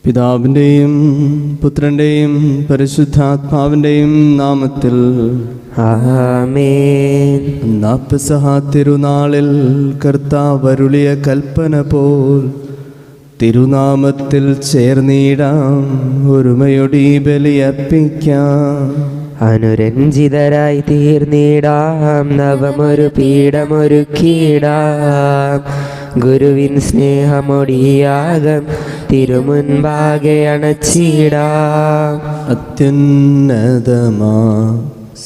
പിതാവിൻ്റെയും പുത്രൻ്റെയും പരിശുദ്ധാത്മാവിൻ്റെയും നാമത്തിൽ ആമേൻ. പെസഹ തിരുനാളിൽ കർത്താവരുളിയ കൽപ്പന പോൽ തിരുനാമത്തിൽ ചേർന്നിടാം, ഒരുമയൊടി ബലിയർപ്പിക്കാം. അനുരഞ്ജിതരായി തീർന്നിടാം, നവമൊരു പീഠമൊരുക്കിയിടാം. ഗുരുവിൻ സ്നേഹമൊടിയാകം തിരുമുൻപാകെ അണച്ചിടാം. അത്യുന്നതമാ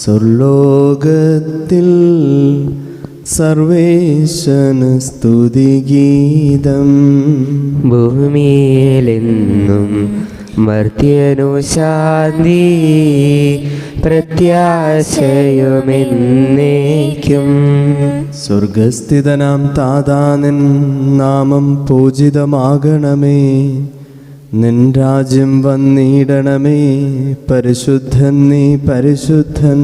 സ്വർലോകത്തിൽ സർവേശന് സ്തുതിഗീതം. ഭൂമിയിലെന്നും മർത്യനു ശാന്തി, പ്രത്യാശയുമെന്നേക്കും. സ്വർഗസ്ഥിതനാം താതാനിൻ നാമം പൂജിതമാകണമേ. നിൻ രാജ്യം വന്നിടണമേ. പരിശുദ്ധൻ നീ പരിശുദ്ധൻ.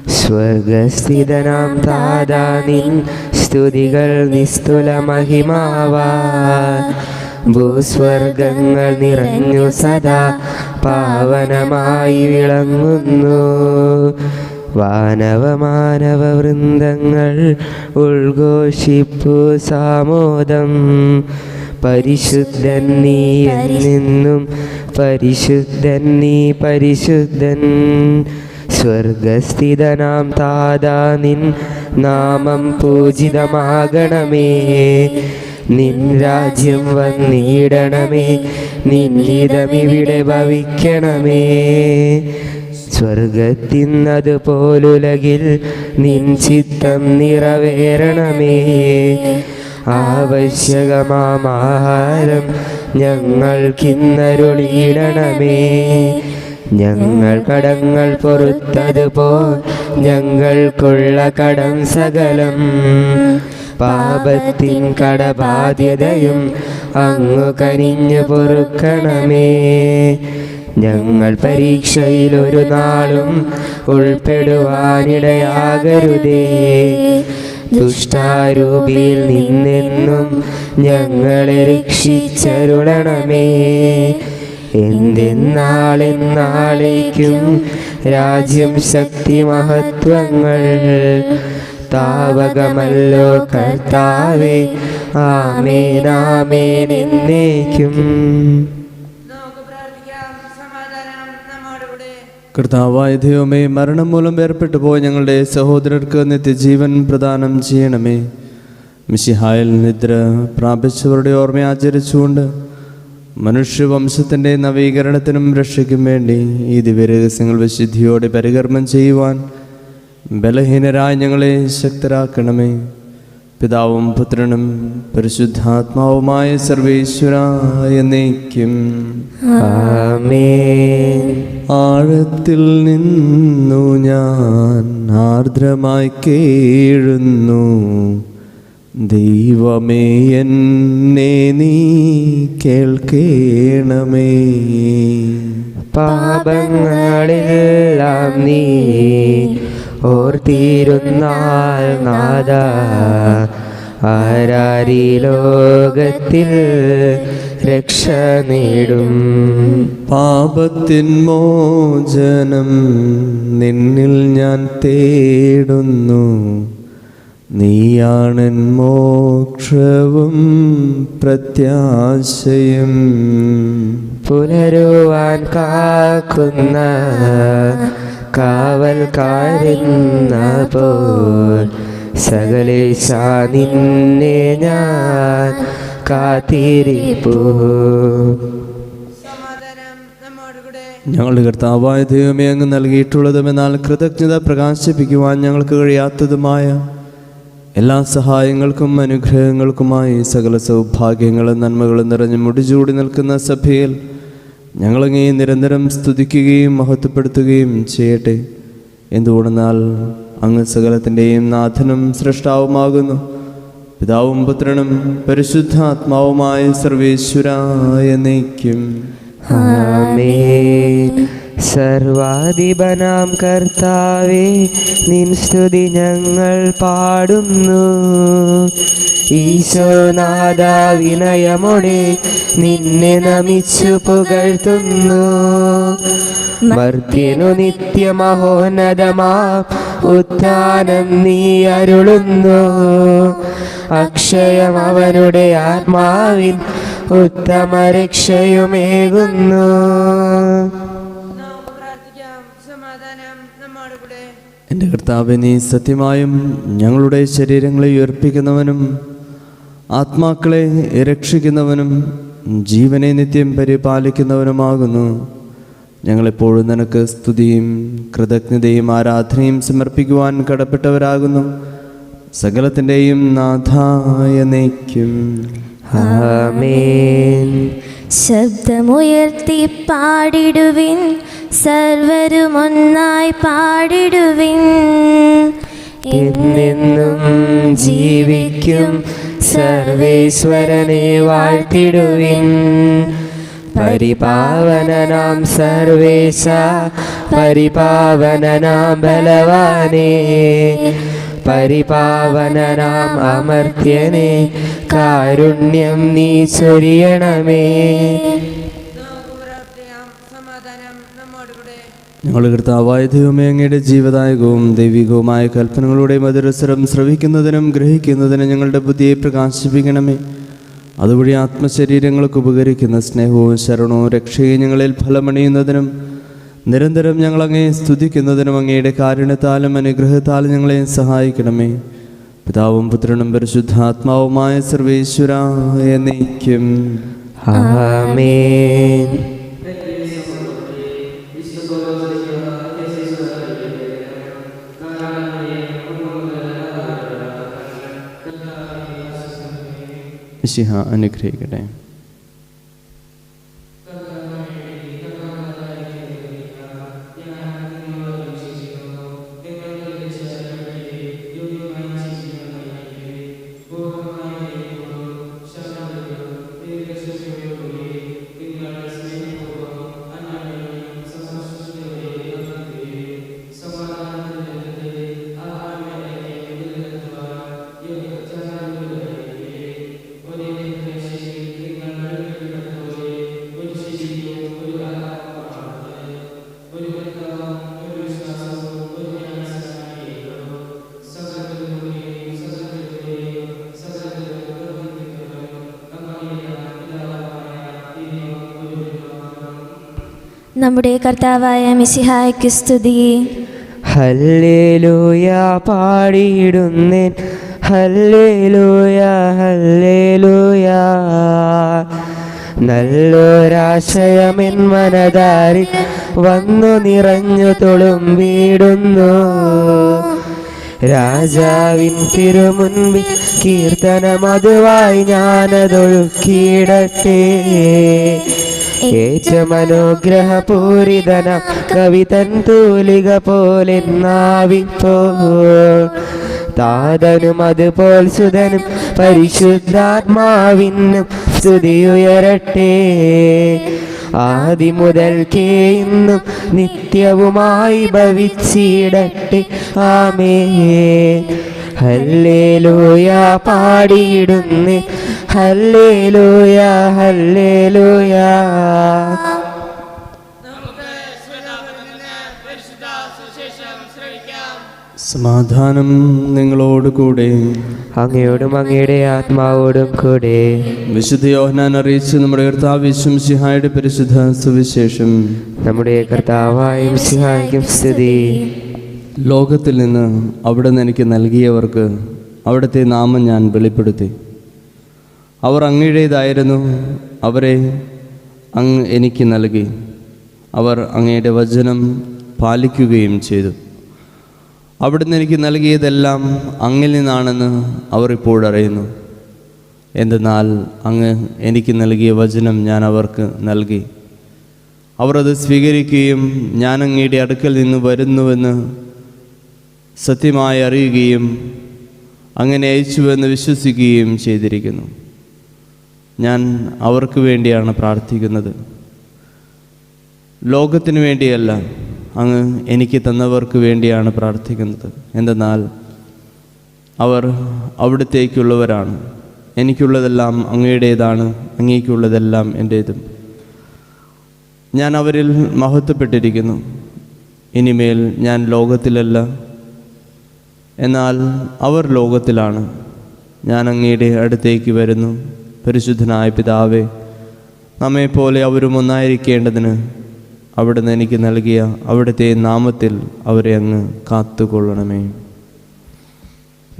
സ്വർഗസ്ഥിതനാം താതാ നിൻ സ്തുതികൾ നിസ്തുല മഹിമാവാ. ഭൂസ്വർഗങ്ങൾ നിറഞ്ഞു സദാ പാവനമായി വിളങ്ങുന്നു. വാനവമാനവ വൃന്ദങ്ങൾ ഉദ്ഘോഷിപ്പു സാമോദം. പരിശുദ്ധൻ നീ എന്നെന്നും, പരിശുദ്ധൻ നീ പരിശുദ്ധൻ. സ്വർഗസ്ഥിതനാം താതാ നിൻ നാമം പൂജിതമാകണമേ. നിൻ രാജ്യം വന്നിടണമേ. നിന്നിതമിവിടെ ഭവിക്കണമേ. സ്വർഗത്തിന്നതുപോലുലകിൽ നിൻ ചിത്തം നിറവേറണമേ. ആവശ്യകമാഹാരം ഞങ്ങൾക്കിന്നരുളിയിടണമേ. ഞങ്ങൾ കടങ്ങൾ പൊറുത്തതുപോൽ ഞങ്ങൾക്കുള്ള കടം സകലം. പാപത്തിൻ കടബാധ്യതയും അങ്ങു കനിഞ്ഞു പൊറുക്കണമേ. ഞങ്ങൾ പരീക്ഷയിൽ ഒരു നാളും ഉൾപ്പെടുവാനിടയാകരുതേ. ദുഷ്ടാരൂപിയിൽ നിന്നെന്നും ഞങ്ങളെ രക്ഷിച്ചരുളണമേ. എന്തെന്നാളെന്നാളേക്കും രാജ്യം ശക്തി മഹത്വങ്ങൾ താവകമല്ലോ കർത്താവേ. ആമേൻ ആമേൻ എന്നേക്കും. കർത്താവായ ദൈവമേ, മരണം മൂലം വേർപെട്ടു പോയ ഞങ്ങളുടെ സഹോദരർക്ക് നിത്യജീവൻ പ്രദാനം ചെയ്യണമേ. മിശിഹായിൽ നിദ്ര പ്രാപിച്ചവരുടെ ഓർമ്മ ആചരിച്ചുകൊണ്ട് മനുഷ്യവംശത്തിൻ്റെ നവീകരണത്തിനും രക്ഷയ്ക്കും വേണ്ടി ഈ ദിവ്യരഹസ്യങ്ങൾ വിശുദ്ധിയോടെ പരികർമ്മം ചെയ്യുവാൻ ബലഹീനരായ ഞങ്ങളെ ശക്തരാക്കണമേ. പിതാവും പുത്രനും പരിശുദ്ധാത്മാവുമായ സർവേശ്വരായ എന്നേക്കും ആമേൻ. ആഴത്തിൽ നിന്നു ഞാൻ ആർദ്രമായി കേഴുന്നു. ദൈവമേ, എന്നെ നീ കേൾക്കേണമേ. പാപങ്ങളെല്ലാം നീ ഓർത്തിരുന്നാൽ നാഥാ, ആരാരീ ലോകത്തിൽ രക്ഷ നേടും. പാപത്തിൻ മോചനം നിന്നിൽ ഞാൻ തേടുന്നു. നീയാണെൻ മോക്ഷവും പ്രത്യാശയും. പുലരുവാൻ കാക്കുന്ന കാവൽക്കാരെന്ന പോൽ സകലേശ നിന്നെ ഞാൻ കാത്തിരിപ്പൂ. ഞങ്ങളുടെ കർത്താവായ ദൈവമേ, അങ്ങ് നൽകിയിട്ടുള്ളതും എന്നാൽ കൃതജ്ഞത പ്രകാശിപ്പിക്കുവാൻ ഞങ്ങൾക്ക് കഴിയാത്തതുമായ എല്ലാ സഹായങ്ങൾക്കും അനുഗ്രഹങ്ങൾക്കുമായി സകല സൗഭാഗ്യങ്ങളും നന്മകളും നിറഞ്ഞ് മുടിചൂടി നിൽക്കുന്ന സഭയിൽ ഞങ്ങളങ്ങേ നിരന്തരം സ്തുതിക്കുകയും മഹത്വപ്പെടുത്തുകയും ചെയ്യട്ടെ. എന്തുകൊണ്ടെന്നാൽ അങ്ങ് സകലത്തിൻ്റെയും നാഥനും സൃഷ്ടാവുമാകുന്നു. പിതാവും പുത്രനും പരിശുദ്ധാത്മാവുമായ സർവേശ്വരായ എന്നേക്കും ആമേൻ. സർവാധിപനാം കർത്താവേ, നിൻ സ്തുതി ഞങ്ങൾ പാടുന്നു. ഈശോനാഥ, വിനയമോടെ നിന്നെ നമിച്ചു പുകഴ്ത്തുന്നു. മർത്യനു നിത്യമഹോന്നതമാ ഉത്ഥാനം നീ അരുളുന്നു. അക്ഷയം അവനുടെ ആത്മാവിൻ ഉത്തമ രക്ഷയുമേകുന്നു. എൻ്റെ കർത്താവേ, നീ സത്യമായും ഞങ്ങളുടെ ശരീരങ്ങളെ ഉയർപ്പിക്കുന്നവനും ആത്മാക്കളെ രക്ഷിക്കുന്നവനും ജീവനെ നിത്യം പരിപാലിക്കുന്നവനുമാകുന്നു. ഞങ്ങളെപ്പോഴും നിനക്ക് സ്തുതിയും കൃതജ്ഞതയും ആരാധനയും സമർപ്പിക്കുവാൻ കടപ്പെട്ടവരാകുന്നു. സകലത്തിൻ്റെയും നാഥായ എന്നേക്കും ആമേൻ. ശബ്ദമുയർത്തി പാടിടുവിൻ, സർവരുമൊന്നായി പാടിടുവിൻ. എന്നെന്നും ജീവിക്കും സർവേശ്വരനെ വാഴ്ത്തിടുവിൻ. പരിപാവനനാം സർവേശ, പരിപാവനനാം ബലവാനേ, പരിപാവനനാം അമർത്യനെ കാരുണ്യം നീ ചൊരിയണമേ. ഞങ്ങളുടെ കർത്താവായ ദൈവമേ, അങ്ങയുടെ ജീവദായകവും ദൈവികവുമായ കൽപ്പനകളുടെ മധുരസ്വരം ശ്രവിക്കുന്നതിനും ഗ്രഹിക്കുന്നതിനും ഞങ്ങളുടെ ബുദ്ധിയെ പ്രകാശിപ്പിക്കണമേ. അതുവഴി ആത്മശരീരങ്ങൾക്ക് ഉപകരിക്കുന്ന സ്നേഹവും ശരണവും രക്ഷയും ഞങ്ങളിൽ ഫലമണിയുന്നതിനും നിരന്തരം ഞങ്ങളങ്ങേ സ്തുതിക്കുന്നതിനും അങ്ങയുടെ കാരുണ്യത്താലും അനുഗ്രഹത്താലും ഞങ്ങളെ സഹായിക്കണമേ. പിതാവും പുത്രനും പരിശുദ്ധാത്മാവുമായ സർവേശ്വര എന്നേക്കും ആമേൻ. മിശിഹ അനുഗ്രഹിക്കട്ടെ. നമ്മുടെ കർത്താവായ മിശിഹായ്ക്ക് സ്തുതി. ഹല്ലേലൂയ പാടിയിടുന്നേൻ, ഹല്ലേലൂയ ഹല്ലേലൂയ. നല്ലൊരാശയമെൻ മനതാരിൽ വന്നു നിറഞ്ഞു തുളുമ്പിടുന്നു. രാജാവിൻ തിരുമുൻപിൽ കീർത്തനമതുവായി ഞാനതൊഴുക്കിയിടട്ടെ. ഏറ്റവും അനുഗ്രഹപൂരിതനം കവിതൻ തൂലിക പോലെ നാവിപ്പോൾ താതനും അതുപോൽ സുതനും പരിശുദ്ധാത്മാവിനും സ്തുതിയുയരട്ടെ. ആദി മുതൽക്കേ ഇന്നും നിത്യവുമായി ഭവിച്ചിടട്ടെ. ആമേൻ. ഹല്ലേലൂയ പാടിയിടുന്നേ, ഹല്ലേലൂയ ഹല്ലേലൂയ. സമാധാനം നിങ്ങളോടുകൂടെ. അങ്ങയോടും അങ്ങയുടെ ആത്മാവോടും കൂടെ. വിശുദ്ധ യോഹന്നാൻ അറിയിച്ച് നമ്മുടെ കർത്താവ് മിശിഹായുടെ പരിശുദ്ധ സുവിശേഷം. നമ്മുടെ കർത്താവായ മിശിഹായ്ക്കും സ്തുതി. ലോകത്തിൽ നിന്ന് അവിടുന്ന് എനിക്ക് നൽകിയവർക്ക് അവിടുത്തെ നാമം ഞാൻ വെളിപ്പെടുത്തി. അവർ അങ്ങയുടേതായിരുന്നു, അവരെ അങ്ങ് എനിക്ക് നൽകി. അവർ അങ്ങയുടെ വചനം പാലിക്കുകയും ചെയ്തു. അവിടുന്ന് എനിക്ക് നൽകിയതെല്ലാം അങ്ങിൽ നിന്നാണെന്ന് അവർ ഇപ്പോഴറിയുന്നു. എന്തെന്നാൽ അങ്ങ് എനിക്ക് നൽകിയ വചനം ഞാൻ അവർക്ക് നൽകി. അവർ അത് സ്വീകരിക്കുകയും ഞാൻ അങ്ങയുടെ അടുക്കൽ നിന്ന് വരുന്നുവെന്ന് സത്യമായി അറിയുകയും അങ്ങനെ അയച്ചുവെന്ന് വിശ്വസിക്കുകയും ചെയ്തിരിക്കുന്നു. ഞാൻ അവർക്ക് വേണ്ടിയാണ് പ്രാർത്ഥിക്കുന്നത്. ലോകത്തിന് വേണ്ടിയല്ല, അങ്ങ് എനിക്ക് തന്നവർക്ക് വേണ്ടിയാണ് പ്രാർത്ഥിക്കുന്നത്. എന്തെന്നാൽ അവർ അവിടുത്തേക്കുള്ളവരാണ്. എനിക്കുള്ളതെല്ലാം അങ്ങയുടേതാണ്, അങ്ങേക്കുള്ളതെല്ലാം എൻ്റേതും. ഞാൻ അവരിൽ മഹത്വപ്പെട്ടിരിക്കുന്നു. ഇനിമേൽ ഞാൻ ലോകത്തിലല്ല, എന്നാൽ അവർ ലോകത്തിലാണ്. ഞാൻ അങ്ങയുടെ അടുത്തേക്ക് വരുന്നു. പരിശുദ്ധനായ പിതാവേ, നമ്മെപ്പോലെ അവരും ഒന്നായിരിക്കേണ്ടതിന് അവിടുന്ന് എനിക്ക് നൽകിയ അവിടുത്തെ നാമത്തിൽ അവരെ അങ്ങ് കാത്തുകൊള്ളണമേ.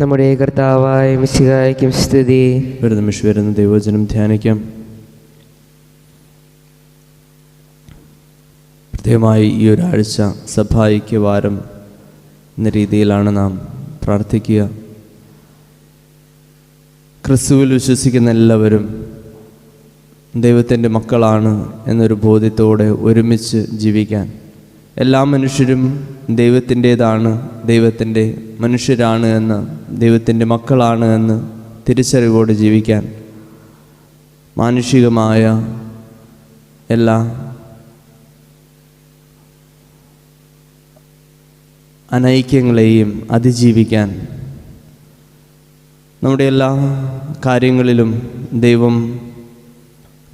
നമ്മുടെ കർത്താവായ മിശിഹായ്ക്കും സ്തുതി. ഒരു നിമിഷം വരുന്ന ദൈവവചനം ധ്യാനിക്കാം. പ്രത്യേകമായി ഈ ഒരാഴ്ച സഭാഐക്യവാരം എന്ന രീതിയിലാണ് നാം പ്രാർത്ഥിക്കുക. ക്രിസ്തുവിൽ വിശ്വസിക്കുന്ന എല്ലാവരും ദൈവത്തിൻ്റെ മക്കളാണ് എന്നൊരു ബോധ്യത്തോടെ ഒരുമിച്ച് ജീവിക്കാൻ, എല്ലാ മനുഷ്യരും ദൈവത്തിൻ്റേതാണ്, ദൈവത്തിൻ്റെ മനുഷ്യരാണ് എന്ന്, ദൈവത്തിൻ്റെ മക്കളാണ് എന്ന് തിരിച്ചറിവോടെ ജീവിക്കാൻ, മാനുഷികമായ എല്ലാ അനൈക്യങ്ങളെയും അതിജീവിക്കാൻ, നമ്മുടെ എല്ലാ കാര്യങ്ങളിലും ദൈവം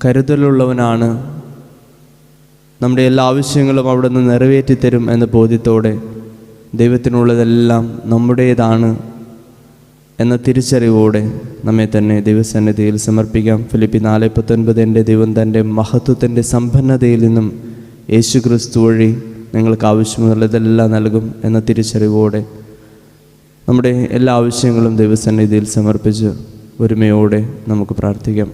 കരുതലുള്ളവനാണ്, നമ്മുടെ എല്ലാ ആവശ്യങ്ങളും അവിടെ നിന്ന് നിറവേറ്റിത്തരും എന്ന ബോധ്യത്തോടെ ദൈവത്തിനുള്ളതെല്ലാം നമ്മുടേതാണ് എന്ന തിരിച്ചറിവോടെ നമ്മെ തന്നെ ദൈവസന്നിധിയിൽ സമർപ്പിക്കാം. ഫിലിപ്പി 4:19 എൻ്റെ ദൈവം തൻ്റെ മഹത്വത്തിൻ്റെ സമ്പന്നതയിൽ നിന്നും യേശു ക്രിസ്തു വഴി നിങ്ങൾക്ക് ആവശ്യമുള്ളതെല്ലാം നൽകും എന്ന തിരിച്ചറിവോടെ നമ്മുടെ എല്ലാ ആവശ്യങ്ങളും ദൈവസന്നിധിയിൽ സമർപ്പിച്ച് ഒരുമയോടെ നമുക്ക് പ്രാർത്ഥിക്കാം.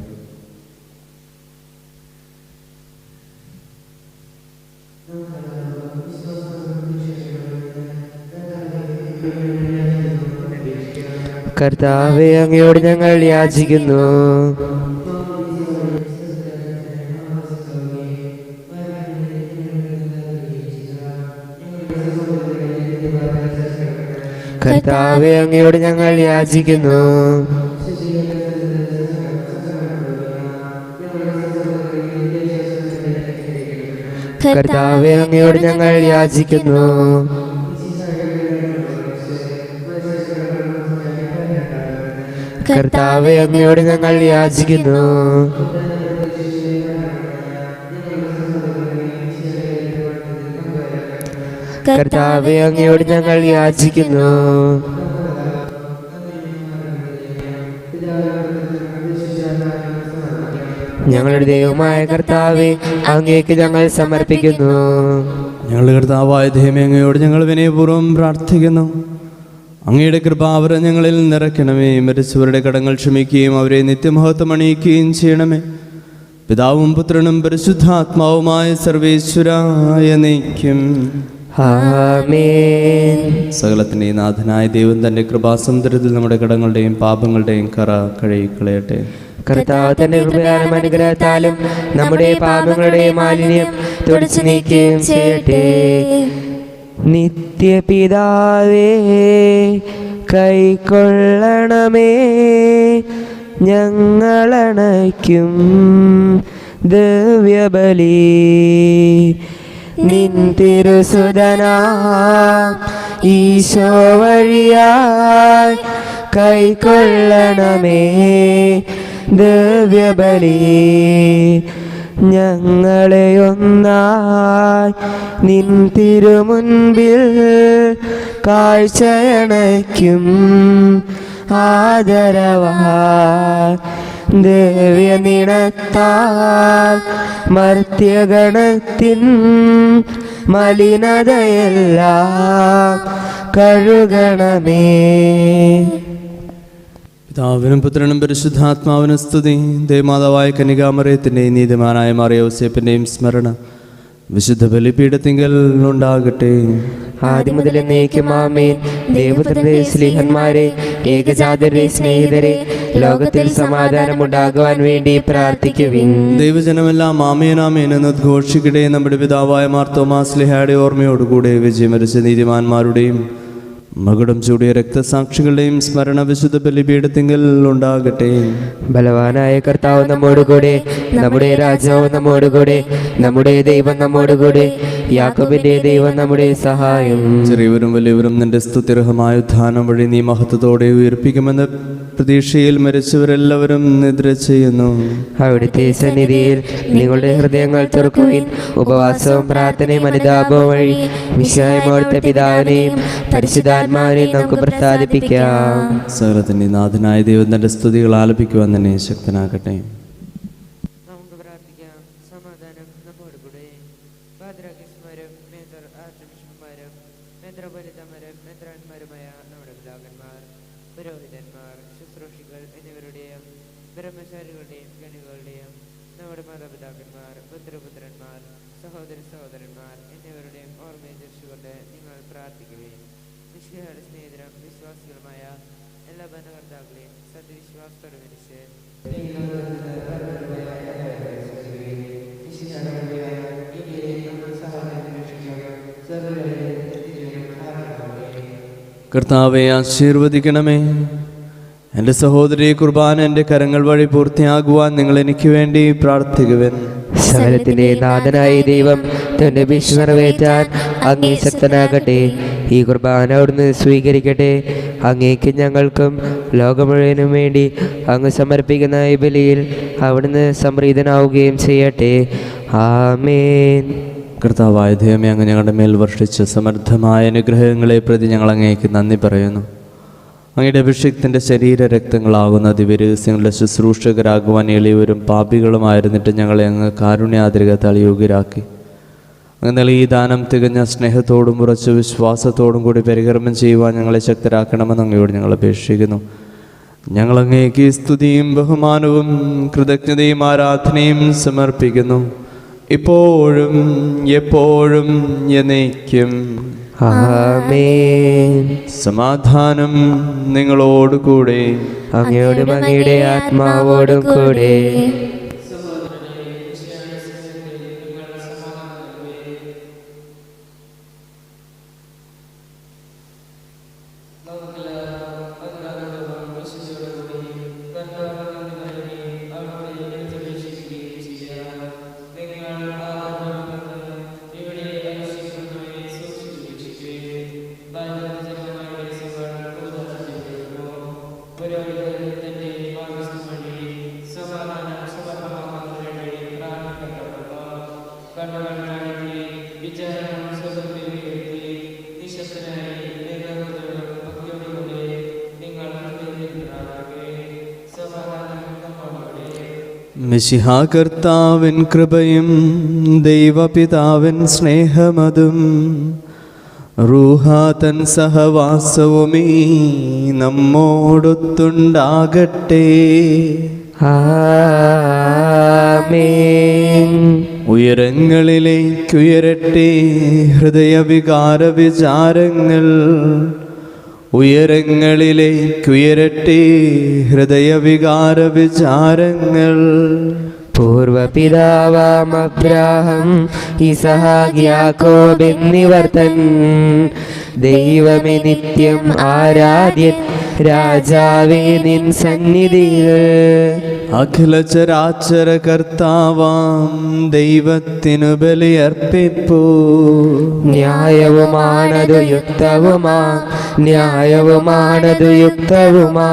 കർത്താവേ, അങ്ങയോട് ഞങ്ങൾ യാചിക്കുന്നു. കർത്താവേ, അങ്ങയോട് ഞങ്ങൾ യാചിക്കുന്നു. കർത്താവേ, അങ്ങയോട് ഞങ്ങൾ യാചിക്കുന്നു. കർത്താവേ, അങ്ങയോട് ഞങ്ങൾ യാചിക്കുന്നു. കർത്താവേ, അങ്ങയോട് ഞങ്ങൾ യാചിക്കുന്നു. ഞങ്ങളുടെ ദൈവമായ കർത്താവേ, അങ്ങേക്ക് ഞങ്ങൾ സമർപ്പിക്കുന്നു. ഞങ്ങളുടെ കർത്താവായ ദൈവമേ, അങ്ങയോട് ഞങ്ങൾ വിനയപൂർവ്വം പ്രാർത്ഥിക്കുന്നു. അങ്ങയുടെ കൃപാവരം ഞങ്ങളിൽ നിറയ്ക്കണമേ. മരിച്ചവരുടെ കടങ്ങൾ ക്ഷമിക്കുകയും അവരെ നിത്യമഹത്വം അണിയിക്കുകയും ചെയ്യണമേ. പിതാവും പുത്രനും പരിശുദ്ധാത്മാവുമായ സർവേശ്വരായ നീക്കും. ആമേൻ. സകലത്തിൻ്റെ നാഥനായ ദൈവം തൻ്റെ കൃപാസമുദ്രത്തിൽ നമ്മുടെ കടങ്ങളുടെയും പാപങ്ങളുടെയും കറ കഴുകിക്കളയട്ടെ. കർത്താവ് തന്റെ കൃപയാലും അനുഗ്രഹത്താലും നമ്മുടെ പാപങ്ങളുടെ മാലിന്യം തുടച്ചു നീക്കുകയും ചെയ്യട്ടെ. നിത്യപിതാവേ, കൈക്കൊള്ളണമേ ഞങ്ങളണയ്ക്കും ദിവ്യബലി. നിൻ തിരുസുതനാ ഈശോ വഴിയായി കൈക്കൊള്ളണമേ ദിവ്യബലി. ഞങ്ങളെ ഒന്നായി നിൻ തിരുമുൻപിൽ കാഴ്ചയണയ്ക്കും ആദരവായി ദിവ്യനിണത്താൽ മർത്യഗണത്തിൻ മലിനതയെല്ലാം കഴുകണമേ. പിതാവിനും പുത്രനും പരിശുദ്ധാത്മാവിനും സ്തുതി. ദേവമാതാവായ കന്യകാമറിയത്തിൻ്റെയും നീതിമാനായ മറിയൗസേപ്പിൻ്റെയും സ്മരണ വിശുദ്ധ ബലിപീഠത്തിങ്കൽ ഉണ്ടാകട്ടെ. ആദ്യം മുതൽ എന്നേക്കും ആമേൻ. ദേവപുത്രരെ, സ്ലീഹന്മാരെ, ഏകജാതരെ, സ്നേഹിതരെ, ലോകത്തിൽ സമാധാനമുണ്ടാകുവാൻ വേണ്ടി പ്രാർത്ഥിക്കുവിൻ. ദൈവജനമെല്ലാം ആമേൻ ആമേൻ എന്ന് ഉദ്ഘോഷിക്കട്ടെ. നമ്മുടെ പിതാവായ മാർത്തോമാ സ്ലീഹയുടെ ഓർമ്മയോടുകൂടെ വിജയമരിച്ച നീതിമാന്മാരുടെയും മകുടം ചൂടിയ രക്തസാക്ഷികളുടെയും സ്മരണ വിശുദ്ധ ബലിപീഠത്തിങ്കൽ ഉണ്ടാകട്ടെ. ബലവാനായ കർത്താവ് നമ്മോടുകൂടെ, നമ്മുടെ രാജാവ് നമ്മോടുകൂടെ, നമ്മുടെ ദൈവം നമ്മോടുകൂടെ, യാക്കോബിന്റെ ദൈവം നമ്മുടെ സഹായം. ചെറിയവരും വലിയവരും നിന്റെ സ്തുത്യർഹമായ ഉത്ഥാനം വഴി നീ മഹത്വത്തോടെ ഉയർപ്പിക്കുമെന്ന പ്രതീക്ഷയിൽ മരിച്ചവരെല്ലാവരും നിദ്ര ചെയ്യുന്നു. അവിടുത്തെ സന്നിധിയിൽ നിങ്ങളുടെ ഹൃദയങ്ങൾ തുറക്കുവിൻ. ഉപവാസവും പ്രാർത്ഥനയും അനുതാപവും വഴി മിശിഹായോടുത്തെ പിതാവിനെയും പരിശുദ്ധാത്മാവിനെയും നമുക്ക് പ്രസാദിപ്പിക്കാം. സകലത്തിന്റെ നാഥനായ ദൈവം തന്റെ സ്തുതികൾ ആലപിക്കുവാൻ തന്നെ ശക്തനാകട്ടെ. നമുക്ക് പ്രാർത്ഥിക്കാം. സമാധാനം നമ്മോടുകൂടെ. ഭദ്രാകിസ്മരും ആർച്ചബിഷപ്പുമാരും മെത്രാപ്പൊലീത്തമാരും മെത്രാന്മാരുമായ നമ്മുടെ പിതാക്കന്മാർ, പുരോഹിതന്മാർ, ശുശ്രൂഷികൾ എന്നിവരുടെയും ബ്രഹ്മചാരികളുടെയും ഗണികളുടെയും നമ്മുടെ മാതാപിതാക്കന്മാർ, പുത്രപുത്രന്മാർ, സഹോദര സഹോദരന്മാർ എന്നിവരുടെയും ഓർമ്മയെ ദർശിച്ചുകൊണ്ട് നിങ്ങൾ പ്രാർത്ഥിക്കുകയും മിശിഹായുടെ സ്നേഹിതരും വിശ്വാസികളുമായ എല്ലാ ഭരണകർത്താക്കളെയും സത്യവിശ്വാസത്തോടെ മരിച്ച് കർത്താവെ ആശീർവദിക്കണമേ. എൻ്റെ സഹോദരി കുർബാന എൻ്റെ കരങ്ങൾ വഴി പൂർത്തിയാകുവാൻ നിങ്ങൾ എനിക്ക് വേണ്ടി പ്രാർത്ഥിക്കുവൻ. സകലത്തിന്റെ നാഥനായ ദൈവം തന്റെ ഭീഷ നിറവേറ്റാൻ അങ്ങേ ശക്തനാകട്ടെ. ഈ കുർബാന അവിടുന്ന് സ്വീകരിക്കട്ടെ. അങ്ങേക്ക് ഞങ്ങൾക്കും ലോകം മുഴുവനും വേണ്ടി അങ്ങ് സമർപ്പിക്കുന്ന ഈ ബലിയിൽ അവിടുന്ന് സംപ്രീതനാവുകയും ചെയ്യട്ടെ. ആമേൻ. കർത്താവായ ദൈവമേ, അങ്ങ് ഞങ്ങളുടെ മേൽ വർഷിച്ച സമർത്ഥമായ അനുഗ്രഹങ്ങളെ പ്രതി ഞങ്ങൾ അങ്ങേക്ക് നന്ദി പറയുന്നു. അങ്ങയുടെ അഭിഷേകത്തിൻ്റെ ശരീര രക്തങ്ങളാകുന്ന ദിവ്യരഹസ്യങ്ങളുടെ ശുശ്രൂഷകരാകുവാൻ എളിയവരും പാപികളുമായിരുന്നിട്ട് ഞങ്ങളെ അങ്ങ് കാരുണ്യാതിരികത്താൽ യോഗ്യരാക്കി. അങ്ങനെ ഈ ദാനം തികഞ്ഞ സ്നേഹത്തോടും ഉറച്ച വിശ്വാസത്തോടും കൂടി പരികർമ്മം ചെയ്യുവാൻ ഞങ്ങളെ ശക്തരാക്കണമെന്ന് അങ്ങയോട് ഞങ്ങൾ അപേക്ഷിക്കുന്നു. ഞങ്ങൾ അങ്ങേക്ക് സ്തുതിയും ബഹുമാനവും കൃതജ്ഞതയും ആരാധനയും സമർപ്പിക്കുന്നു, ഇപ്പോഴും എപ്പോഴും എന്നേക്കും. ആമേൻ. സമാധാനം നിങ്ങളോടുകൂടെ. അങ്ങയോടും അങ്ങയുടെ ആത്മാവോടും കൂടെ. മിശിഹാ കർത്താവിൻ കൃപയും ദൈവപിതാവിൻ സ്നേഹമതും റൂഹാതൻ സഹവാസവുമീ നമ്മോടൊത്തുണ്ടാകട്ടെ. ആമേൻ. ഉയരങ്ങളിലേക്കുയരട്ടെ ഹൃദയവികാര വിചാരങ്ങൾ, ഉയരങ്ങളിലേക്കുയരട്ടെ ഹൃദയവികാര വിചാരങ്ങൾ. പൂർവപിതാവാം അബ്രാഹം, ഇസഹാക്ക്, യാക്കോബ് എന്നിവർ തൻ ദൈവമേ നിത്യം ആരാധ്യൻ, രാജാവേ നിൻ സന്നിധിയിൽ അഖില ചരാചര കർത്താവാം ദൈവത്തിനു ബലിയർപ്പിപ്പൂ. ന്യായവുമാണതു യുക്തവുമാ, ന്യായവുമാണതു യുക്തവുമാ.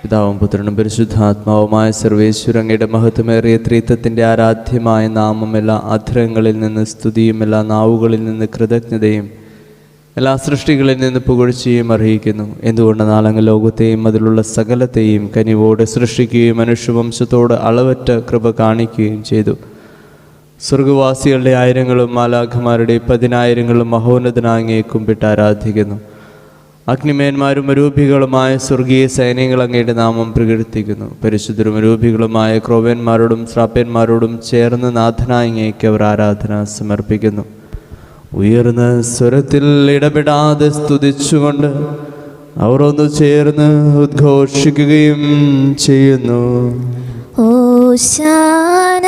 പിതാവും പുത്രനും പരിശുദ്ധാത്മാവുമായ സർവേശ്വരങ്ങയുടെ മഹത്വമേറിയ ത്രിത്വത്തിൻ്റെ ആരാധ്യമായ നാമം എല്ലാ അധരങ്ങളിൽ നിന്ന് സ്തുതിയും എല്ലാ നാവുകളിൽ നിന്ന് കൃതജ്ഞതയും എല്ലാ സൃഷ്ടികളിൽ നിന്ന് പുകഴ്ചയും അറിയിക്കുന്നു. എന്തുകൊണ്ടെന്നാൽ അങ്ങ് ലോകത്തെയും അതിലുള്ള സകലത്തെയും കനിവോടെ സൃഷ്ടിക്കുകയും മനുഷ്യവംശത്തോട് അളവറ്റ കൃപ കാണിക്കുകയും ചെയ്തു. സ്വർഗവാസികളുടെ ആയിരങ്ങളും മാലാഖമാരുടെ 10,000 മഹോന്നതനാങ്ങയെ കുമ്പിട്ട് ആരാധിക്കുന്നു. അഗ്നിമേന്മാരും അരൂപികളുമായ സ്വർഗീയ സൈന്യങ്ങൾ അങ്ങയുടെ നാമം പ്രകീർത്തിക്കുന്നു. പരിശുദ്ധരും അരൂപികളുമായ ക്രോവന്മാരോടും ശ്രാപ്യന്മാരോടും ചേർന്ന് നാഥനായങ്ങയ്ക്ക് അവർ ആരാധന സമർപ്പിക്കുന്നു. ഉയർന്ന സ്വരത്തിൽ ഇടപെടാതെ സ്തുതിച്ചുകൊണ്ട് അവർ ഒന്ന് ചേർന്ന് ഉദ്ഘോഷിക്കുകയും ചെയ്യുന്നു. ഓശാന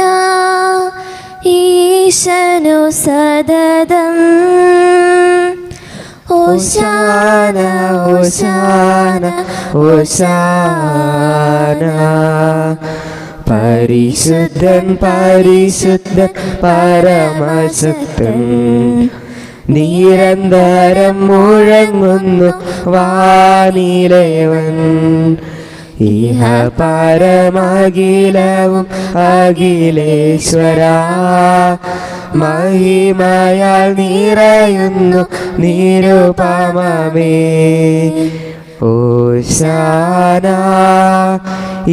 ഈശോയുടെ ഈശനു സതതം. ഓശാന ഓശാന ഓശാന. പരിശുദ്ധൻ പരിശുദ്ധൻ പരമശക്തൻ, നിരന്തരം മുഴങ്ങുന്നു വാനിലേവൻ. ഇഹ പരമഖിലവും അഖിലേശ്വര, മഹിമയാൽ നിറയുന്നു നിരുപമമേ. ഓശാന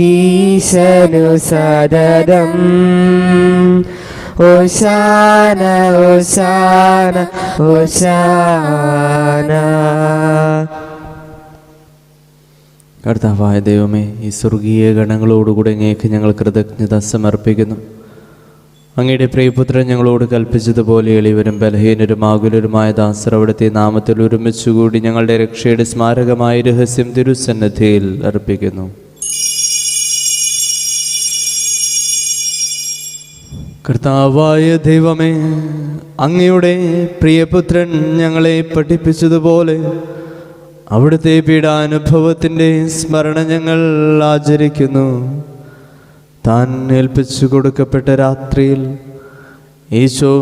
ഈശനു സതതം. ഓശാന ഓശാന ഓശാന. കർത്താവായ ദൈവമേ, ഈ സ്വർഗീയ ഗണങ്ങളോടുകൂടെ അങ്ങേക്ക് ഞങ്ങൾ കൃതജ്ഞത സമർപ്പിക്കുന്നു. അങ്ങയുടെ പ്രിയപുത്രൻ ഞങ്ങളോട് കൽപ്പിച്ചതുപോലെ എളിയവരും ബലഹീനരും ആകുലരുമായ ദാസർ അവിടുത്തെ നാമത്തിൽ ഒരുമിച്ചുകൂടി ഞങ്ങളുടെ രക്ഷയുടെ സ്മാരകമായ രഹസ്യം തിരുസന്നിധിയിൽ അർപ്പിക്കുന്നു. കർത്താവായ ദൈവമേ, അങ്ങയുടെ പ്രിയപുത്രൻ ഞങ്ങളെ പഠിപ്പിച്ചതുപോലെ അവിടുത്തെ പീഡാനുഭവത്തിൻ്റെ സ്മരണ ഞങ്ങൾ ആചരിക്കുന്നു. താൻ ഏൽപ്പിച്ചു കൊടുക്കപ്പെട്ട രാത്രിയിൽ ഈശോ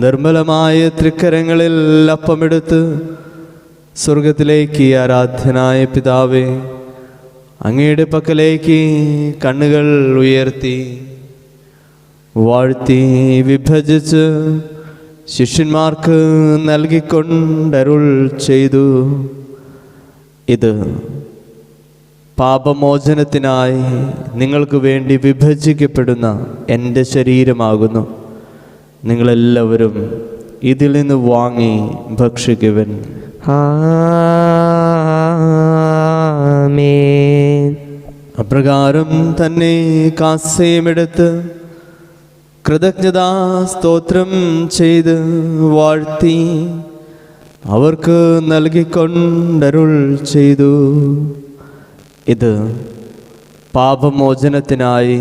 നിർമ്മലമായ തൃക്കരങ്ങളിൽ അപ്പമെടുത്ത് സ്വർഗത്തിലേക്ക് ആരാധ്യനായ പിതാവേ, അങ്ങയുടെ പക്കലേക്ക് കണ്ണുകൾ ഉയർത്തി വാഴ്ത്തി വിഭജിച്ച് ശിഷ്യന്മാർക്ക് നൽകിക്കൊണ്ടരുൾ ചെയ്തു. ഇത് പാപമോചനത്തിനായി നിങ്ങൾക്ക് വേണ്ടി വിഭജിക്കപ്പെടുന്ന എൻ്റെ ശരീരമാകുന്നു. നിങ്ങളെല്ലാവരും ഇതിൽ നിന്ന് വാങ്ങി ഭക്ഷിക്കുവൻ. ആമേൻ. അപ്രകാരം തന്നെ കാസയുമെടുത്ത് കൃതജ്ഞതാ സ്തോത്രം ചെയ്ത് വാഴ്ത്തി അവർക്ക് നൽകിക്കൊണ്ടരുൾ ചെയ്തു. ഇത് പാപമോചനത്തിനായി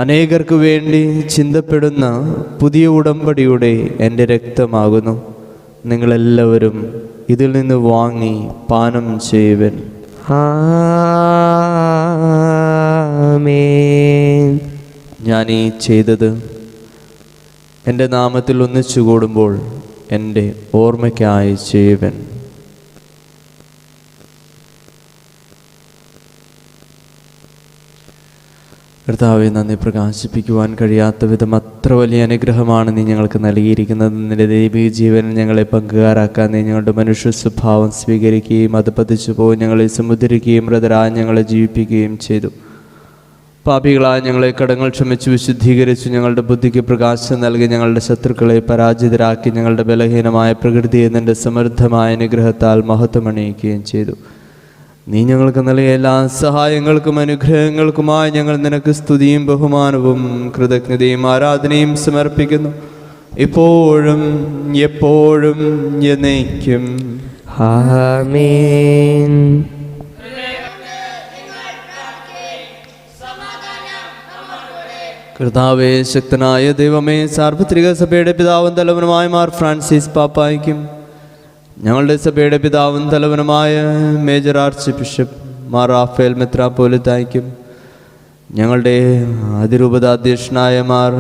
അനേകർക്ക് വേണ്ടി ചിന്തപ്പെടുന്ന പുതിയ ഉടമ്പടിയുടെ എൻ്റെ രക്തമാകുന്നു. നിങ്ങളെല്ലാവരും ഇതിൽ നിന്ന് വാങ്ങി പാനം ചെയ്യുവൻ. ആമേൻ. ഞാൻ ഈ ചെയ്തത് എൻ്റെ നാമത്തിൽ ഒന്നിച്ചു കൂടുമ്പോൾ എൻ്റെ ഓർമ്മയ്ക്കായി ചെയ്യുവൻ. കർത്താവെ, നന്ദി പ്രകാശിപ്പിക്കുവാൻ കഴിയാത്ത വിധം അത്ര വലിയ അനുഗ്രഹമാണ് നീ ഞങ്ങൾക്ക് നൽകിയിരിക്കുന്നത്. നിന്റെ ദൈവിക ജീവനിൽ ഞങ്ങളെ പങ്കുകാരാക്കാൻ നീ ഞങ്ങളുടെ മനുഷ്യ സ്വഭാവം സ്വീകരിക്കുകയും അത് പതിച്ചു പോയി ഞങ്ങളെ സമുദ്രിക്കുകയും മൃതരായി ഞങ്ങളെ ജീവിപ്പിക്കുകയും ചെയ്തു. പാപികളായ ഞങ്ങളെ കടങ്ങൾ ക്ഷമിച്ച് വിശുദ്ധീകരിച്ചു. ഞങ്ങളുടെ ബുദ്ധിക്ക് പ്രകാശം നൽകി ഞങ്ങളുടെ ശത്രുക്കളെ പരാജിതരാക്കി ഞങ്ങളുടെ ബലഹീനമായ പ്രകൃതിയെ നിന്റെ സമൃദ്ധമായ അനുഗ്രഹത്താൽ മഹത്വമണിയിക്കുകയും ചെയ്തു. നീ ഞങ്ങൾക്ക് നൽകിയ എല്ലാ സഹായങ്ങൾക്കും അനുഗ്രഹങ്ങൾക്കുമായി ഞങ്ങൾ നിനക്ക് സ്തുതിയും ബഹുമാനവും കൃതജ്ഞതയും ആരാധനയും സമർപ്പിക്കുന്നു, ഇപ്പോഴും എപ്പോഴും എന്നേക്കും. ആമേൻ. കർത്താവേ, ശക്തനായ ദൈവമേ, സാർവത്രിക സഭയുടെ പിതാവും തലവനുമായ മാർ ഫ്രാൻസിസ് പാപ്പായ്ക്കും ഞങ്ങളുടെ സഭയുടെ പിതാവും തലവനുമായ മേജർ ആർച്ച് ബിഷപ്പ് മാർ റാഫേൽ മെത്രാപ്പോലിത്തായ്ക്കും ഞങ്ങളുടെ അതിരൂപതാധ്യക്ഷനായ മാർ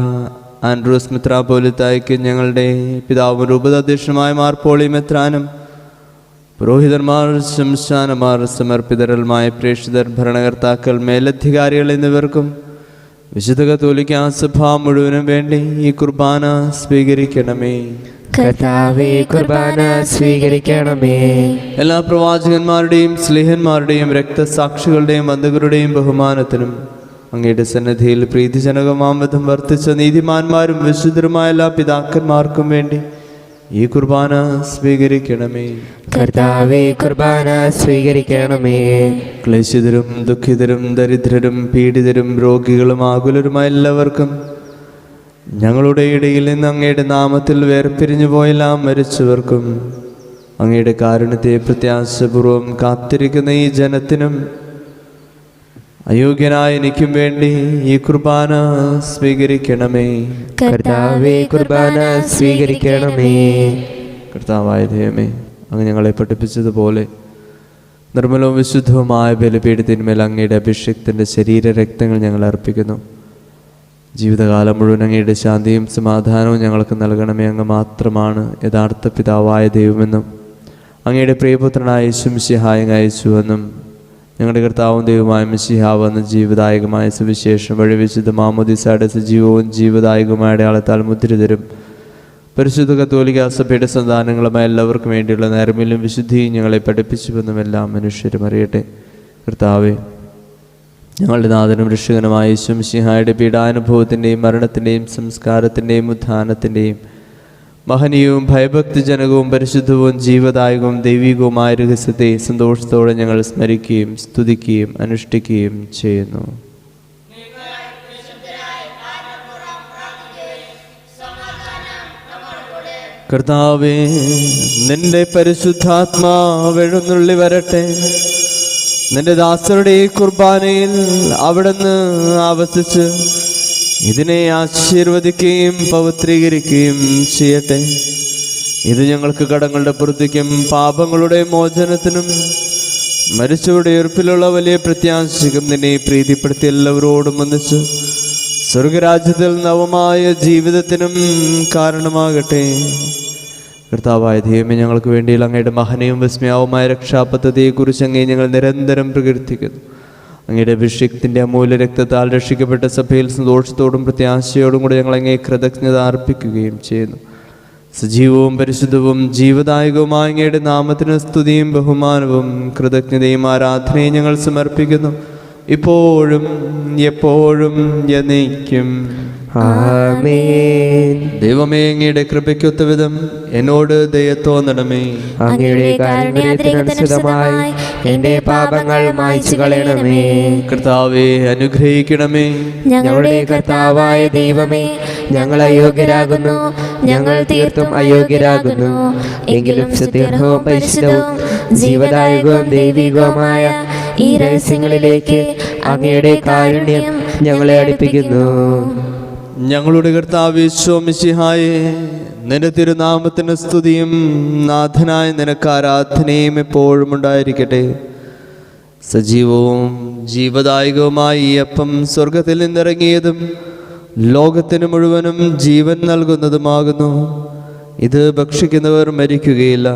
ആൻഡ്രൂസ് മെത്രാപ്പോലിത്തായ്ക്കും ഞങ്ങളുടെ പിതാവും രൂപതാധ്യക്ഷനുമായ മാർ പോളി മെത്രാനും പുരോഹിതന്മാർ, ശംശാനമാർ, സമർപ്പിതരലുമായ പ്രേക്ഷിതർ, ഭരണകർത്താക്കൾ, മേലധികാരികൾ എന്നിവർക്കും വിശുദ്ധ കത്തോലിക്കാ സഭ മുഴുവനും വേണ്ടി ഈ കുർബാന സ്വീകരിക്കണമേ. കർത്താവേ, കുർബാന സ്വീകരിക്കണമേ. എല്ലാ പ്രവാചകന്മാരുടെയും സ്ലേഹന്മാരുടെയും രക്തസാക്ഷികളുടെയും ബന്ധുക്കളുടെയും ബഹുമാനത്തിനും അങ്ങയുടെ സന്നിധിയിൽ പ്രീതിജനകമാം വിധം വർത്തിച്ച നീതിമാന്മാരും വിശുദ്ധരുമായ എല്ലാ പിതാക്കന്മാർക്കും വേണ്ടി ഈ കുർബാന സ്വീകരിക്കണമേ. കർത്താവേ, കുർബാന സ്വീകരിക്കണമേ. ക്ലേശിതരും ദുഃഖിതരും ദരിദ്രരും പീഡിതരും രോഗികളും ആകുലരുമായ എല്ലാവർക്കും ഞങ്ങളുടെ ഇടയിൽ നിന്ന് അങ്ങയുടെ നാമത്തിൽ വേർപിരിഞ്ഞു പോയെല്ലാം മരിച്ചവർക്കും അങ്ങയുടെ കാരുണ്യത്തെ പ്രത്യാശപൂർവം കാത്തിരിക്കുന്ന ഈ ജനത്തിനും അയോഗ്യനായ എനിക്കും വേണ്ടി ഈ കുർബാന സ്വീകരിക്കണമേ. കർത്താവേ, കുർബാന സ്വീകരിക്കണമേ. കർത്താവായ ദൈവമേ, അങ്ങ് ഞങ്ങളെ പഠിപ്പിച്ചതുപോലെ നിർമ്മലവും വിശുദ്ധവുമായ ബലിപീഠത്തിന്മേൽ അങ്ങയുടെ അഭിഷേകത്തിൻ്റെ ശരീരരക്തങ്ങൾ ഞങ്ങൾ അർപ്പിക്കുന്നു. ജീവിതകാലം മുഴുവൻ അങ്ങയുടെ ശാന്തിയും സമാധാനവും ഞങ്ങൾക്ക് നൽകണമേ. അങ്ങ് മാത്രമാണ് യഥാർത്ഥ പിതാവായ ദൈവമെന്നും അങ്ങയുടെ പ്രിയപുത്രനായ യേശു മിശിഹായെ അയച്ചുവെന്നും ഞങ്ങളുടെ കർത്താവും ദൈവമായ മിശിഹാവെന്ന ജീവദായകമായ സുവിശേഷം വഴി വിശുദ്ധ മാമോദീസയുടെ സജീവവും ജീവദായകവുമായ അടയാളത്താൽ മുദ്രിതരും പരിശുദ്ധ കത്തോലിക്ക സഭയുടെ സന്താനങ്ങളുമായ എല്ലാവർക്കും വേണ്ടിയുള്ള നേർമയിലും വിശുദ്ധിയും ഞങ്ങളെ പഠിപ്പിച്ചുവെന്നും എല്ലാം മനുഷ്യരും അറിയട്ടെ. കർത്താവേ, ഞങ്ങളുടെ നാഥനും രക്ഷകനുമായ യേശു മിശിഹായുടെ പീഡാനുഭവത്തിൻ്റെയും മരണത്തിൻ്റെയും സംസ്കാരത്തിൻ്റെയും ഉത്ഥാനത്തിൻ്റെയും മഹനീയവും ഭയഭക്തിജനകവും പരിശുദ്ധവും ജീവദായകവും ദൈവികവുമായ രഹസ്യത്തെ സന്തോഷത്തോടെ ഞങ്ങൾ സ്മരിക്കുകയും സ്തുതിക്കുകയും അനുഷ്ഠിക്കുകയും ചെയ്യുന്നു. കർത്താവേ, നിന്റെ പരിശുദ്ധാത്മാവ് എഴുന്നള്ളി വരട്ടെ. നിന്റെ ദാസരുടെ ഈ കുർബാനയിൽ അവിടുന്ന് ആവസിച്ച് ഇതിനെ ആശീർവദിക്കുകയും പവിത്രീകരിക്കുകയും ചെയ്യട്ടെ. ഇത് ഞങ്ങൾക്ക് കടങ്ങളുടെ പൂർത്തിക്കും പാപങ്ങളുടെ മോചനത്തിനും മരിച്ചവരുടെ ഉയർപ്പിലുള്ള വലിയ പ്രത്യാശയ്ക്കും നിന്നെ പ്രീതിപ്പെടുത്തി എല്ലാവരോടും ഒന്നിച്ച് സ്വർഗരാജ്യത്തിൽ നവമായ ജീവിതത്തിനും കാരണമാകട്ടെ. കർത്താവായ ദൈവമേ, ഞങ്ങൾക്ക് വേണ്ടിയിൽ അങ്ങയുടെ മഹനീയവും വിസ്മയാവുമായ രക്ഷാപദ്ധതിയെക്കുറിച്ച് അങ്ങേ ഞങ്ങൾ നിരന്തരം പ്രകീർത്തിക്കുന്നു. അങ്ങയുടെ അഭിഷേകത്തിൻ്റെ അമൂല്യ രക്തത്താൽ രക്ഷിക്കപ്പെട്ട സഭയിൽ സന്തോഷത്തോടും പ്രത്യാശയോടും കൂടി ഞങ്ങൾ അങ്ങേ കൃതജ്ഞത അർപ്പിക്കുകയും ചെയ്യുന്നു. സജീവവും പരിശുദ്ധവും ജീവദായകവുമായ അങ്ങയുടെ നാമത്തിന് സ്തുതിയും ബഹുമാനവും കൃതജ്ഞതയും ആരാധനയും ഞങ്ങൾ സമർപ്പിക്കുന്നു, ഇപ്പോഴും എപ്പോഴും എന്നേക്കും. ആമേൻ. ദൈവമേ, അങ്ങയുടെ കൃപയ്ക്കൊത്ത വിധം എന്നോട് ദയ തോന്നണമേ. അങ്ങയുടെ കാരുണ്യത്തിനനുസൃതമായി എന്റെ പാപങ്ങൾ മായ്ച്ചു കളയണമേ. കർത്താവേ, അനുഗ്രഹിക്കണമേ. ഞങ്ങളുടെ കർത്താവായ ദൈവമേ, ഞങ്ങൾ അയോഗ്യരാകുന്നു, ഞങ്ങൾ തീർത്തും അയോഗ്യരാകുന്നു. എങ്കിലും ശുദ്ധവും പരിശുദ്ധവും ജീവദായകവും ദൈവികവുമായ ഈ രഹസ്യങ്ങളിലേക്ക് അങ്ങയുടെ കാരുണ്യം ഞങ്ങളെ അടുപ്പിക്കുന്നു. ഞങ്ങളുടെ കർത്താവ് യേശു മിശിഹായേ, നിന്റെ തിരുനാമത്തിന് സ്തുതിയും നാഥനായ നിനക്ക് ആരാധനയും എപ്പോഴും ഉണ്ടായിരിക്കട്ടെ. സജീവവും ജീവദായകവുമായി ഈ അപ്പം സ്വർഗത്തിൽ നിന്നിറങ്ങിയതും ലോകത്തിന് മുഴുവനും ജീവൻ നൽകുന്നതുമാകുന്നു. ഇത് ഭക്ഷിക്കുന്നവർ മരിക്കുകയില്ല,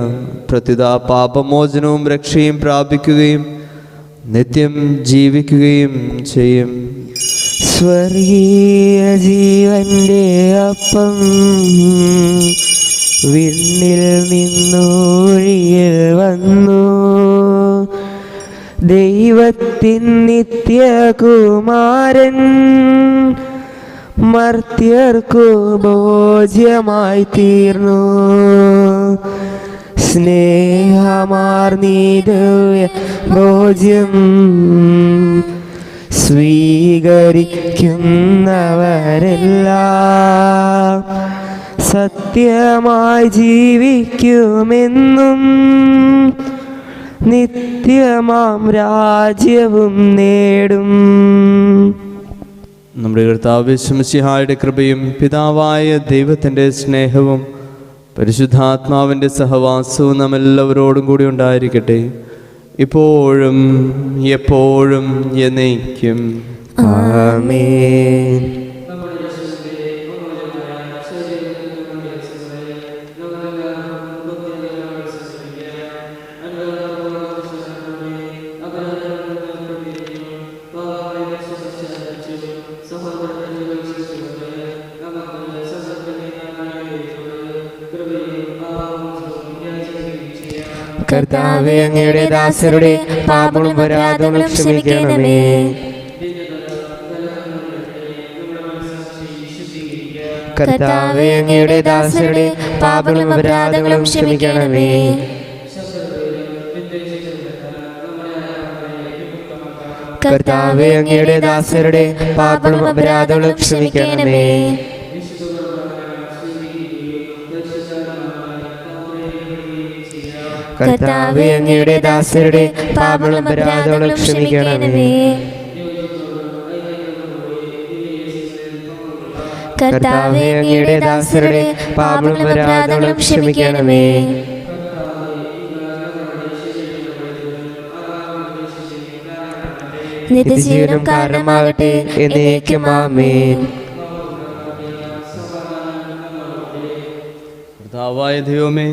പ്രത്യുത പാപമോചനവും രക്ഷയും പ്രാപിക്കുകയും നിത്യം ജീവിക്കുകയും ചെയ്യും. സ്വർഗീയ ജീവന്റെ അപ്പം വിണ്ണിൽ നിന്നൊഴിയിൽ വന്നു. ദൈവത്തിൻ നിത്യകുമാരൻ മർത്യർക്കു ഭോജ്യമായി തീർന്നു. സ്നേഹമാർന്നീ ദിവ്യ ഭോജ്യം സ്വീകരിക്കുന്നവരെല്ലാം സത്യമായി ജീവിക്കുമെന്നും നിത്യമാം രാജ്യവും നേടും. നമ്മുടെ കർത്താവ് യേശു മിശിഹായുടെ കൃപയും പിതാവായ ദൈവത്തിൻ്റെ സ്നേഹവും പരിശുദ്ധാത്മാവിൻ്റെ സഹവാസവും നാം എല്ലാവരോടും കൂടി ഉണ്ടായിരിക്കട്ടെ, ഇപ്പോഴും എപ്പോഴും എന്നേക്കും. ആമേൻ. കർത്താവേ, അങ്ങയുടെ ദാസരുടെ പാപങ്ങളും അപരാധങ്ങളും ക്ഷമിക്കണമേ. കർത്താവേ, അങ്ങയുടെ ദാസരുടെ പാപങ്ങളും അപരാധങ്ങളും ക്ഷമിക്കണമേ. കർത്താവേ, അങ്ങയുടെ ദാസരുടെ പാപങ്ങളും അപരാധങ്ങളും ക്ഷമിക്കണമേ. കർത്താവേ, അങ്ങയുടെ ദാസരുടെ പാപങ്ങളും അപരാധങ്ങളും ക്ഷമിക്കണമേ. കർത്താവേ, അങ്ങയുടെ ദാസരുടെ പാപങ്ങളും അപരാധങ്ങളും ക്ഷമിക്കണമേ. നിത്യജീവനം കാരണമാകട്ടെ എന്നേക്കും ആമേൻ. കർത്താവായ ദൈവമേ,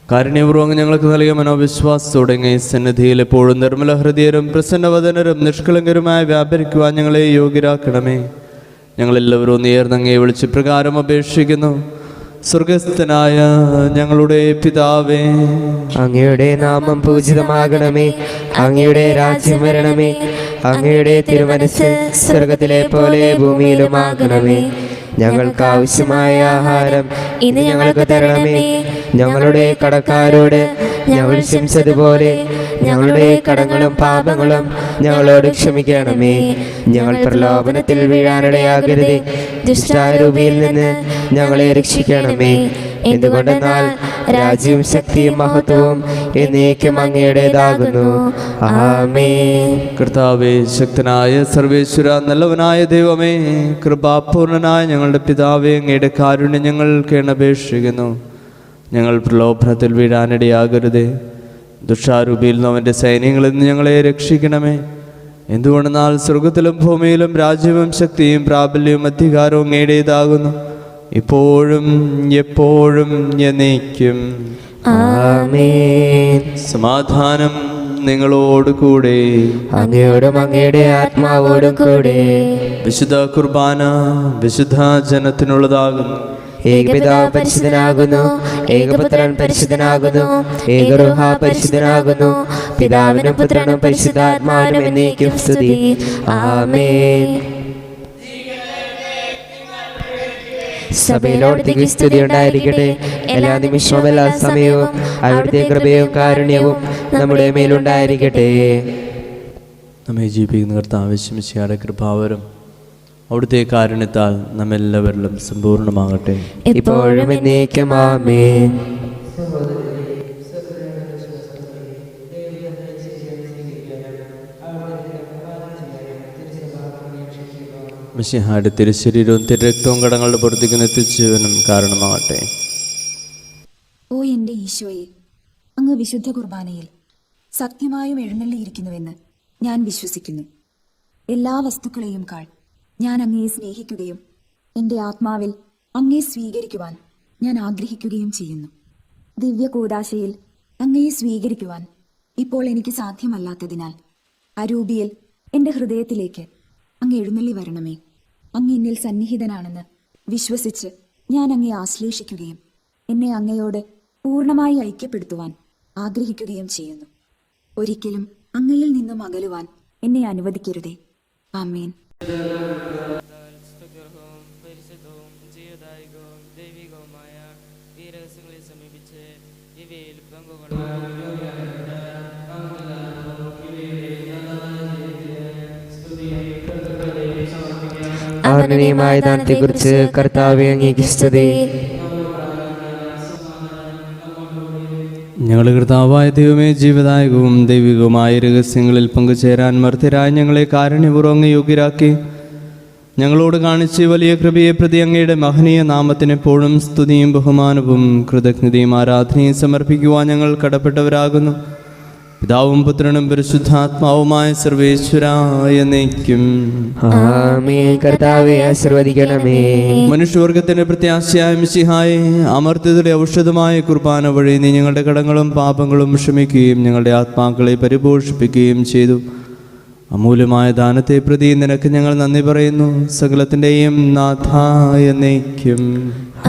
കാരുണ്യപൂർവ്വം ഞങ്ങൾക്ക് നൽകിയ മനോവിശ്വാസത്തോടെ ഈ സന്നിധിയിൽ എപ്പോഴും നിർമ്മല ഹൃദയരും പ്രസന്നവദനരും നിഷ്കളങ്കരുമായി വ്യാപരിക്കുവാൻ ഞങ്ങളെ യോഗ്യരാക്കണമേ. ഞങ്ങളെല്ലാവരും നേർന്നങ്ങയെ വിളിച്ച് പ്രകാരം അപേക്ഷിക്കുന്നു. സ്വർഗസ്ഥനായ ഞങ്ങളുടെ പിതാവേ, അങ്ങയുടെ നാമം പൂജിതമാകണമേ. അങ്ങയുടെ രാജ്യം വരണമേ. അങ്ങയുടെ തിരുമനസ്സ് സ്വർഗത്തിലെ പോലെ ഭൂമിയിലുമാകണമേ. ഞങ്ങൾക്ക് ആവശ്യമായ ആഹാരം ഇന്ന് ഞങ്ങൾക്ക് തരണമേ. ഞങ്ങളുടെ കടക്കാരോട് ഞങ്ങൾ ക്ഷമിച്ചതുപോലെ ഞങ്ങളുടെ കടങ്ങളും പാപങ്ങളും ഞങ്ങളോട് ക്ഷമിക്കണമേ. ഞങ്ങൾ പ്രലോഭനത്തിൽ വീഴാനിടയാകരുതേ. ദുഷ്ടാരൂപിയിൽ നിന്ന് ഞങ്ങളെ രക്ഷിക്കണമേ. എന്തുകൊണ്ടെന്നാൽ രാജ്യവും ശക്തിയും മഹത്വവും എന്നേക്കും അങ്ങയുടേതാകുന്നു. ആമേൻ. കർത്താവേ, ശക്തനായ സർവേശ്വര, നല്ലവനായ ദൈവമേ, കൃപാപൂർണനായ ഞങ്ങളുടെ പിതാവേ, അങ്ങയുടെ കാരുണ്യം ഞങ്ങൾ കേണപേക്ഷിക്കുന്നു. ഞങ്ങൾ പ്രലോഭനത്തിൽ വീഴാനിടയാകരുതേ. ദുഷ്ടാരൂപിയിൽ നിന്ന് അവൻ്റെ സൈന്യങ്ങളിൽ നിന്ന് ഞങ്ങളെ രക്ഷിക്കണമേ. എന്തുകൊണ്ടെന്നാൽ സ്വർഗത്തിലും ഭൂമിയിലും രാജ്യവും ശക്തിയും പ്രാബല്യവും അധികാരവും അങ്ങയുടേതാകുന്നു, ഇപ്പോഴും എപ്പോഴും എന്നേക്കും. ആമേൻ. സമാധാനം നിങ്ങളോട് കൂടെ. അങ്ങയോടും അങ്ങയുടെ ആത്മാവോടും കൂടെ. വിശുദ്ധ കുർബാന വിശുദ്ധ ജനത്തിനുള്ളതാകുന്നു. ഏകപിതാവ് പരിശുദ്ധനാകുന്നു. ഏകപുത്രൻ പരിശുദ്ധനാകുന്നു. ഏകരൂഹ പരിശുദ്ധനാകുന്നു. പിതാവിനും പുത്രനും പരിശുദ്ധാത്മാവിനും എന്നേക്കും സ്തുതി. ആമേൻ. സഭയിലോട് സ്തുതി ഉണ്ടായിരിക്കട്ടെ. എല്ലാ നിമിഷവും എല്ലാ സമയവും അവിടുത്തെ കൃപയും കാരുണ്യവും നമ്മുടെ മേലുണ്ടായിരിക്കട്ടെ. നമ്മെ ജീവിപ്പിക്കുന്ന കർത്താവ് യേശുമിശിഹായുടെ കൃപാവരം അവിടുത്തെ കാരുണ്യത്താൽ നമ്മെല്ലാവരിലും സമ്പൂർണ്ണമാകട്ടെ, ഇപ്പോഴും എന്നേക്കും. ആമേൻ. മിശിഹായുടെ തിരുശരീരവും തിരുരക്തവും കടങ്ങളുടെ പുറത്തേക്ക് എത്തിച്ചവനും കാരണമാകട്ടെ. ഓ എൻ്റെ ഈശോയെ, അങ്ങ് വിശുദ്ധ കുർബാനയിൽ സത്യമായും എഴുന്നള്ളിയിരിക്കുന്നുവെന്ന് ഞാൻ വിശ്വസിക്കുന്നു. എല്ലാ വസ്തുക്കളെയും കാൾ ഞാൻ അങ്ങയെ സ്നേഹിക്കുകയും എൻ്റെ ആത്മാവിൽ അങ്ങയെ സ്വീകരിക്കുവാൻ ഞാൻ ആഗ്രഹിക്കുകയും ചെയ്യുന്നു. ദിവ്യ കൂദാശയിൽ അങ്ങയെ സ്വീകരിക്കുവാൻ ഇപ്പോൾ എനിക്ക് സാധ്യമല്ലാത്തതിനാൽ അരൂപിയിൽ എൻ്റെ ഹൃദയത്തിലേക്ക് അങ്ങ് എഴുന്നള്ളി വരണമേ. അങ്ങ് എന്നിൽ സന്നിഹിതനാണെന്ന് വിശ്വസിച്ച് ഞാൻ അങ്ങയെ ആശ്ലേഷിക്കുകയും എന്നെ അങ്ങയോട് പൂർണ്ണമായി ഐക്യപ്പെടുത്തുവാൻ ആഗ്രഹിക്കുകയും ചെയ്യുന്നു. ഒരിക്കലും അങ്ങയിൽ നിന്നും അകലുവാൻ എന്നെ അനുവദിക്കരുതേ. ആമേൻ. ആദരണീയമായ ദാനത്തെക്കുറിച്ച് കർത്താവേ അങ്ങേക്ക് സ്തുതി. ഞങ്ങളുടെ കർത്താവായ ദൈവമേ, ജീവദായകവും ദൈവികവുമായ രഹസ്യങ്ങളിൽ പങ്കുചേരാൻ മർത്യരായ ഞങ്ങളെ കാരുണ്യപൂർവ്വം യോഗ്യരാക്കി ഞങ്ങളോട് കാണിച്ച് വലിയ കൃപയെ പ്രതി അങ്ങയുടെ മഹനീയ നാമത്തിന് എപ്പോഴും സ്തുതിയും ബഹുമാനവും കൃതജ്ഞതയും ആരാധനയും സമർപ്പിക്കുവാൻ ഞങ്ങൾ കടപ്പെട്ടവരാകുന്നു. പിതാവും പുത്രനും പരിശുദ്ധാത്മാവുമായ സർവേശ്വരായ എന്നേക്കും. ആമേൻ. കർത്താവേ ആശീർവദിക്കണമേ. മനുഷ്യവർഗത്തിന്റെ പ്രത്യാശയായ മിശിഹായെ, അമർത്യതയുടെ ഔഷധമായ കുർബാന വഴി നീ ഞങ്ങളുടെ കടങ്ങളും പാപങ്ങളും ക്ഷമിക്കുകയും ഞങ്ങളുടെ ആത്മാക്കളെ പരിപോഷിപ്പിക്കുകയും ചെയ്തു. അമൂല്യമായ ദാനത്തെ പ്രതി നിനക്ക് ഞങ്ങൾ നന്ദി പറയുന്നു. സകലത്തിൻ്റെയും നാഥായ എന്നേക്കും.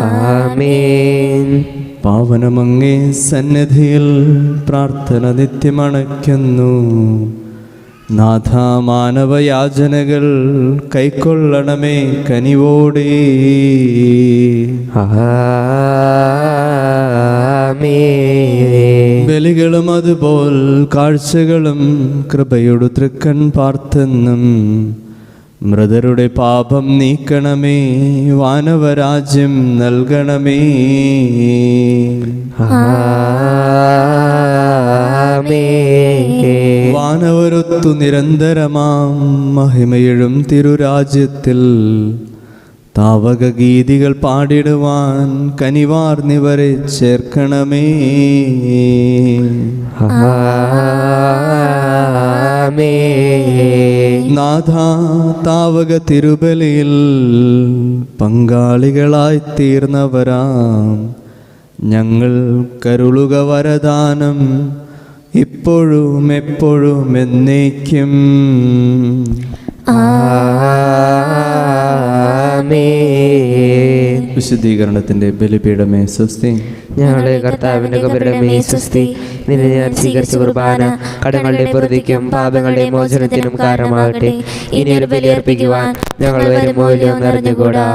ആമേൻ. പാവനമങ്ങേ സന്നിധിയിൽ പ്രാർത്ഥന നിത്യമണയ്ക്കുന്നു. നാഥ, മാനവയാചനകൾ കൈക്കൊള്ളണമേ കനിവോടെ. ആമേൻ. ബലികളും അതുപോൽ കാഴ്ചകളും കൃപയോടു തൃക്കൺ പാർത്തെന്നും മൃതരുടെ പാപം നീക്കണമേ, വാനവരാജ്യം നൽകണമേ. ആമേൻ. വാനവരൊത്തു നിരന്തരമാം മഹിമയിഴും തിരുരാജ്യത്തിൽ താവക ഗീതികൾ പാടിടുവാൻ കനിവാർന്നിവരെ ചേർക്കണമേ. നാഥ, താവക തിരുബലിയിൽ പങ്കാളികളായി തീർന്നവരാം ഞങ്ങൾ കരുളുക വരദാനം ഇപ്പോഴും എപ്പോഴും എന്നേക്കും. വിശുദ്ധീകരണത്തിന്റെ ബലിപീഠമേ സ്വസ്തി. ഞങ്ങളുടെ കർത്താവിന്റെ കബരിടമേ സ്വസ്തി. നിന്നെ ഞാൻ സ്വീകരിച്ച കുർബാന കടങ്ങളുടെ പൊറുതിക്കും പാപങ്ങളുടെ മോചനത്തിനും കാരണമാകട്ടെ. ഇനി ഒരു ബലിയർപ്പിക്കുവാൻ ഞങ്ങൾ വരുമോ ഇല്ലയോ എന്നറിഞ്ഞുകൂടാ.